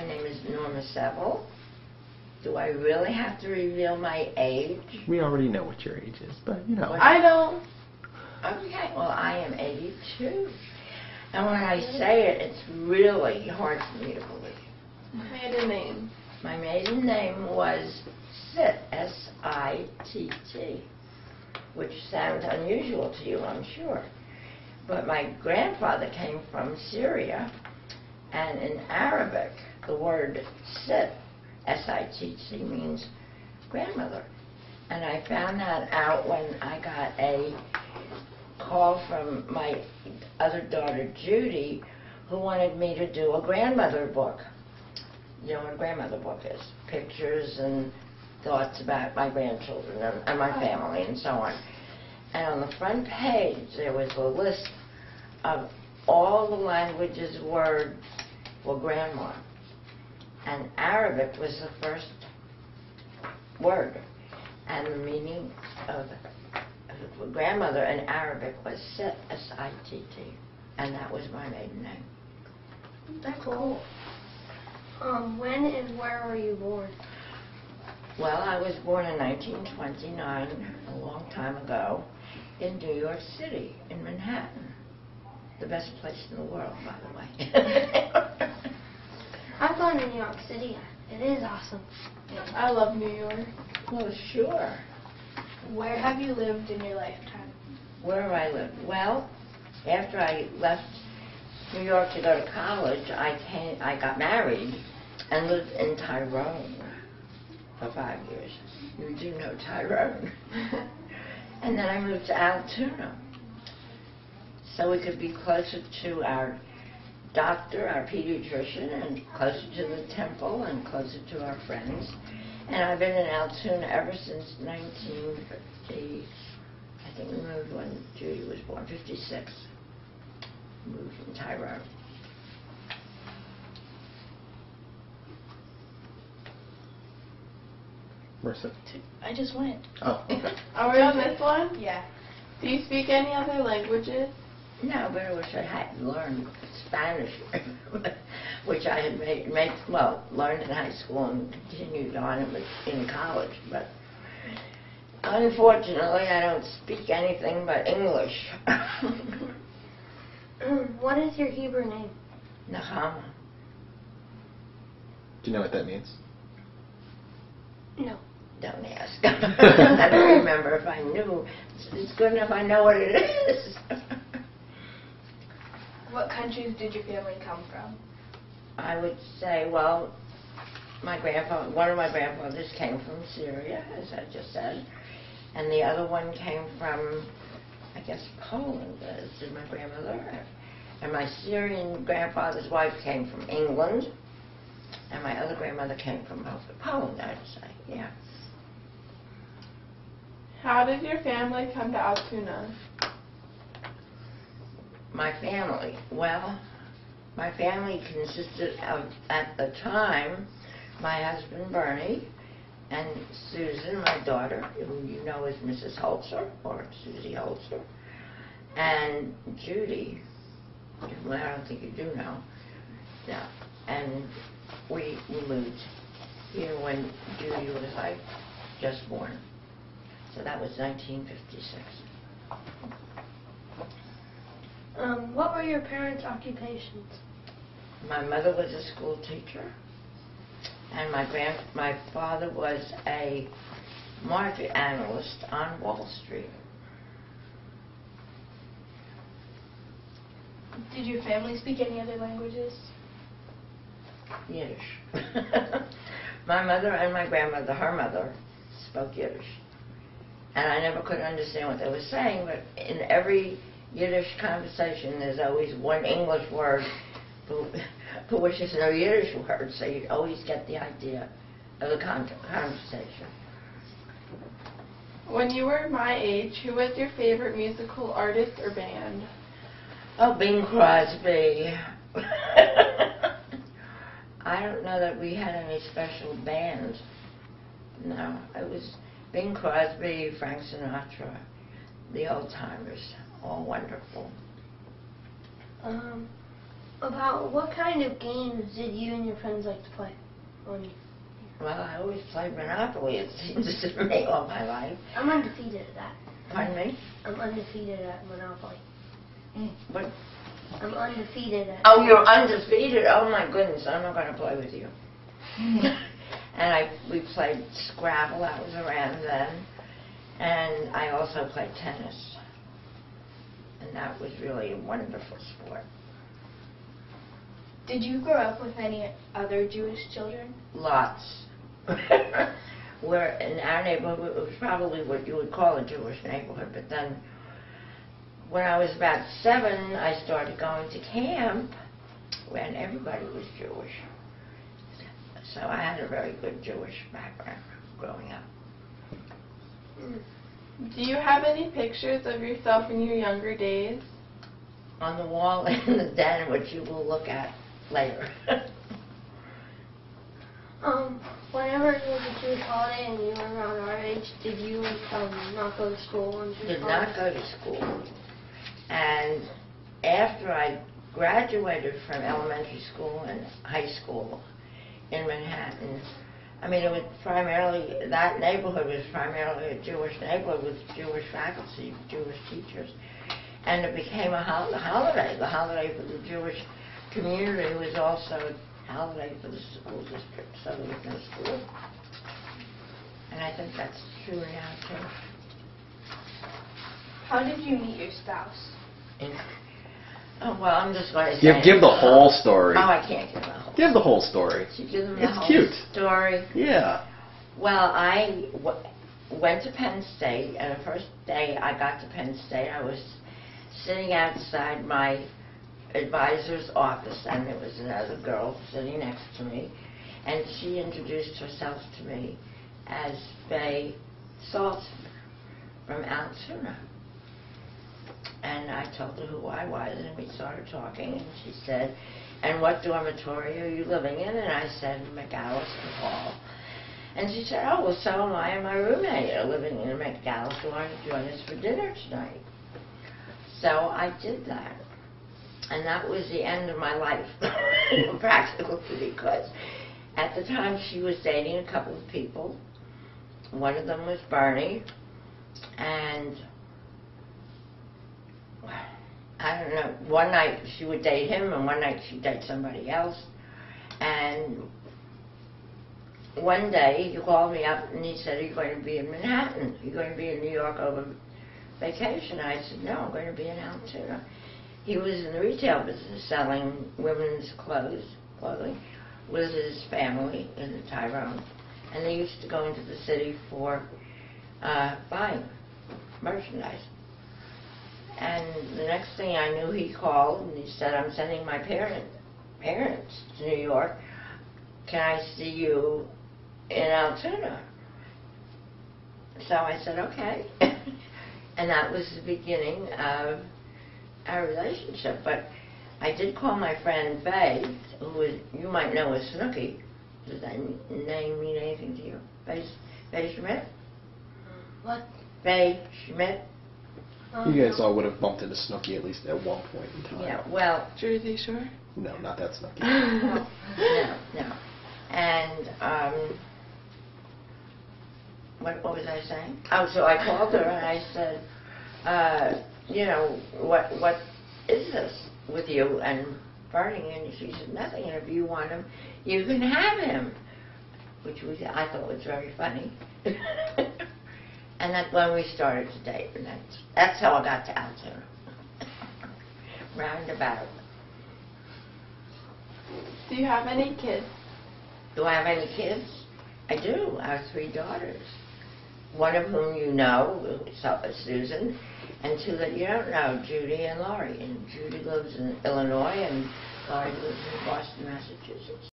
My name is Norma Sevel. Do I really have to reveal my age? We already know what your age is, but you know. I don't. Okay, well, I am 82. And when I say it, it's really hard for me to believe. Maiden name. My maiden name was Sitt, S-I-T-T, which sounds unusual to you, I'm sure. But my grandfather came from Syria, and in Arabic, the word Sitt, S-I-T-T, means grandmother. And I found that out when I got a call from my other daughter, Judy, who wanted me to do a grandmother book. You know what a grandmother book is? Pictures and thoughts about my grandchildren and my family and so on. And on the front page, there was a list of all the languages words for grandma. And Arabic was the first word. And the meaning of grandmother in Arabic was Sitt, S-I-T-T. And that was my maiden name. That's cool. When and where were you born? Well, I was born in 1929, a long time ago, in New York City, in Manhattan. The best place in the world, by the way. I've gone to New York City. It is awesome. I love New York. Well, sure. Where have you lived in your lifetime? Where have I lived? Well, after I left New York to go to college, I got married and lived in Tyrone for 5 years. You do know Tyrone. And then I moved to Altoona, so we could be closer to our doctor, our pediatrician, and closer to the temple and closer to our friends. And I've been in Altoona ever since 1950. I think we moved when Judy was born, 56. Moved from Tyrone. Marissa. I just went. Oh, okay. Are we on this one? Yeah. Do you speak any other languages? No, but I wish I had learned Spanish, which I had learned in high school and continued on in college. But unfortunately, I don't speak anything but English. What is your Hebrew name? Nahama. Do you know what that means? No. Don't ask. I don't remember if I knew. It's good enough I know what it is. What countries did your family come from? I would say, well, one of my grandfathers came from Syria, as I just said, and the other one came from, I guess, Poland, as did my grandmother. And my Syrian grandfather's wife came from England, and my other grandmother came from Poland, I'd say, yeah. How did your family come to Altoona? My family, well, my family consisted of, at the time, my husband Bernie, and Susan, my daughter, who you know is Mrs. Holzer, or Susie Holzer, and Judy, whom I don't think you do know. Yeah. And we moved here when Judy was like just born. So that was 1956. What were your parents' occupations? My mother was a school teacher, and my father was a market analyst on Wall Street. Did your family speak any other languages? Yiddish. My mother and my grandmother, her mother, spoke Yiddish. And I never could understand what they were saying, but in every Yiddish conversation, there's always one English word for which there's no Yiddish word, so you always get the idea of the conversation. When you were my age, who was your favorite musical artist or band? Oh, Bing Crosby. I don't know that we had any special band. No, it was Bing Crosby, Frank Sinatra, the old timers, all wonderful. About what kind of games did you and your friends like to play? Well, I always played Monopoly, it seems to me, all my life. I'm undefeated at that. Pardon me? I'm undefeated at Monopoly. What? I'm undefeated at. Oh, you're undefeated? Oh my goodness, I'm not going to play with you. And we played Scrabble, that was around then. And I also played tennis. And that was really a wonderful sport. Did you grow up with any other Jewish children? Lots. Where in our neighborhood, it was probably what you would call a Jewish neighborhood, but then when I was about 7, I started going to camp when everybody was Jewish. So I had a very good Jewish background growing up. Do you have any pictures of yourself in your younger days? On the wall in the den, which you will look at later. Whenever it was a Jewish holiday and you were around our age, did you not go to school on Jewish Did holidays? not go to school. And after I graduated from elementary school and high school in Manhattan, I mean, it was primarily, that neighborhood was primarily a Jewish neighborhood with Jewish faculty, Jewish teachers. And it became a holiday. The holiday for the Jewish community was also a holiday for the school district, so there was no school. And I think that's true now, too. How did you meet your spouse? Oh, well, I'm just going to say... Give the whole story. Oh, I can't give the whole Give the whole story. She give them the It's whole cute. story. Yeah. Well, I went to Penn State, and the first day I got to Penn State, I was sitting outside my advisor's office, and there was another girl sitting next to me, and she introduced herself to me as Faye Saltzman from Altoona. And I told her who I was, and we started talking, and she said, "And what dormitory are you living in?" And I said, "McAllister Hall." And she said, "Oh, well, so am I and my roommate are living in McAllister. Why don't you join us for dinner tonight?" So I did that. And that was the end of my life, practically, because at the time she was dating a couple of people. One of them was Bernie, and I don't know, one night she would date him and one night she'd date somebody else. And one day he called me up and he said, "Are you going to be in Manhattan? Are you going to be in New York over vacation?" I said, "No, I'm going to be in Altoona." He was in the retail business selling women's clothing with his family in the Tyrone. And they used to go into the city for buying merchandise. And the next thing I knew, he called and he said, "I'm sending my parents to New York. Can I see you in Altoona?" So I said, "Okay." And that was the beginning of our relationship. But I did call my friend Faye, who was, you might know as Snooki. Does that name mean anything to you? Faye Schmidt? What? Faye Schmidt? You guys all would have bumped into Snooki at least at one point in time. Yeah, well... Jersey Shore? No, not that Snooki. No. And, what was I saying? Oh, so I called her and I said, you know, what is this with you and Bernie? And she said, "Nothing, and if you want him, you can have him," which I thought was very funny. And that's when we started to date, and that's how I got to Altoona. Roundabout. Do you have any kids? Do I have any kids? I do. I have 3 daughters. One of whom you know, Susan, and 2 that you don't know, Judy and Laurie. And Judy lives in Illinois, and Laurie lives in Boston, Massachusetts.